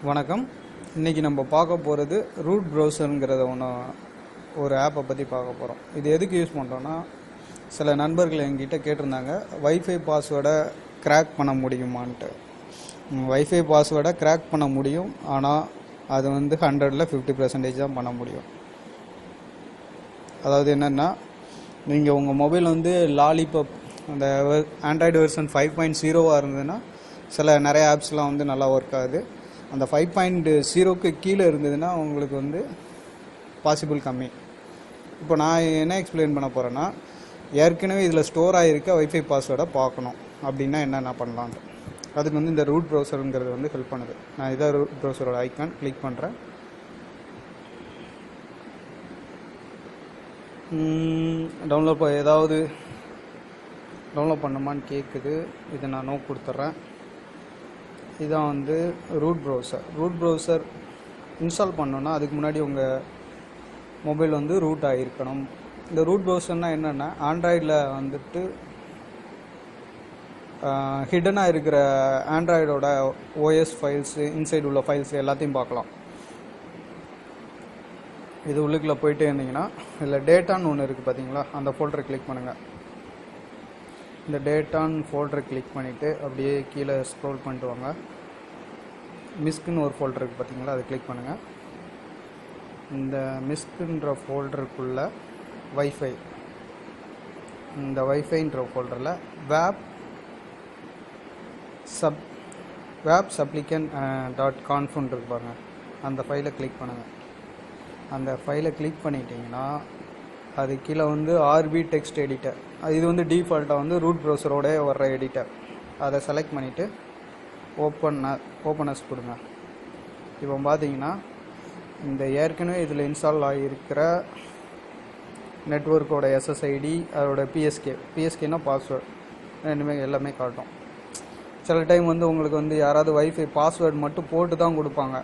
வணக்கம். இன்றைக்கி நம்ம பார்க்க போகிறது ரூட் ப்ரௌசருங்கிறத ஒரு ஆப்பை பற்றி பார்க்க போகிறோம். இது எதுக்கு யூஸ் பண்ணுறோன்னா, சில நண்பர்கள் எங்கிட்ட கேட்டிருந்தாங்க, வைஃபை பாஸ்வேர்டை கிராக் பண்ண முடியுமான்ட்டு. வைஃபை பாஸ்வேர்டை கிராக் பண்ண முடியும், ஆனால் அது 100ல் 50% தான் பண்ண முடியும். அதாவது என்னென்னா, நீங்கள் உங்கள் மொபைல் லாலிபாப் அந்த ஆண்ட்ராய்டு வெர்ஷன் 5.0 இருந்ததுன்னா நிறைய ஆப்ஸ்லாம் நல்லா ஒர்க் ஆகுது. அந்த 5.0க்கு கீழே இருந்ததுன்னா உங்களுக்கு பாசிபிள் கம்மி. இப்போ நான் என்ன எக்ஸ்பிளைன் பண்ண போகிறேன்னா, ஏற்கனவே இதில் ஸ்டோர் ஆகிருக்க வைஃபை பாஸ்வேர்டை பார்க்கணும் அப்படின்னா என்னென்ன பண்ணலான்ட்டு. அதுக்கு இந்த ரூட் ப்ரௌசருங்கிறது ஹெல்ப் பண்ணுது. நான் இதான் ரூட் ப்ரௌசரோட ஐக்கான் கிளிக் பண்ணுறேன். ஏதாவது டவுன்லோட் பண்ணுமான்னு கேட்குது. இதை நான் நோ கொடுத்துட்றேன். இதான் root browser. Root browser install பண்ணோன்னா அதுக்கு முன்னாடி உங்கள் மொபைல் ரூட் ஆகிருக்கணும். இந்த ரூட் ப்ரௌசர்னால் என்னென்னா, ஆண்ட்ராய்டில் ஹிடனாக இருக்கிற ஆண்ட்ராய்டோட ஓஎஸ் ஃபைல்ஸு, இன்சைடு உள்ள ஃபைல்ஸ் எல்லாத்தையும் பார்க்கலாம். இது உள்ளுக்குள்ளே போயிட்டே இருந்தீங்கன்னா இதில் டேட்டான்னு ஒன்று இருக்குது பார்த்தீங்களா, அந்த ஃபோல்டரை கிளிக் பண்ணுங்கள். இந்த டேட்டான்னு ஃபோல்டரை கிளிக் பண்ணிவிட்டு அப்படியே கீழே ஸ்க்ரோல் பண்ணிட்டு வாங்க. மிஸ்க்குன்னு ஒரு ஃபோல்டர் இருக்குது பார்த்தீங்களா, அதை கிளிக் பண்ணுங்கள். இந்த மிஸ்க்குன்ற ஃபோல்டருக்குள்ளே வைஃபை, இந்த வைஃபைன்ற ஃபோல்டரில் வேப் சப்ளிகன் .conf இருக்கு பாருங்கள், அந்த ஃபைலை கிளிக் பண்ணுங்கள். அந்த ஃபைலை கிளிக் பண்ணிட்டீங்கன்னா அது கீழே ஆர்பி டெக்ஸ்ட் எடிட்டர், இது டிஃபால்ட்டாக ரூட் ப்ரௌசரோட வர்ற எடிட்டர். அதை செலக்ட் பண்ணிவிட்டு ஓப்பனஸ் கொடுங்க. இப்போ பார்த்தீங்கன்னா இந்த ஏற்கனவே இதில் இன்ஸ்டால் ஆகியிருக்கிற நெட்வொர்க்கோட SSID, அதோட பிஎஸ்கேனா பாஸ்வேர்டு, இனிமேல் எல்லாமே காட்டும். சில டைம் உங்களுக்கு யாராவது வைஃபை பாஸ்வேர்டு மட்டும் போட்டு தான் கொடுப்பாங்க,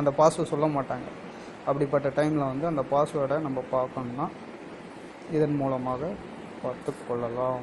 அந்த பாஸ்வேர்டு சொல்ல மாட்டாங்க. அப்படிப்பட்ட டைமில் அந்த பாஸ்வேர்டை நம்ம பார்க்கணுன்னா இதன் மூலமாக பார்த்து கொள்ளலாம்.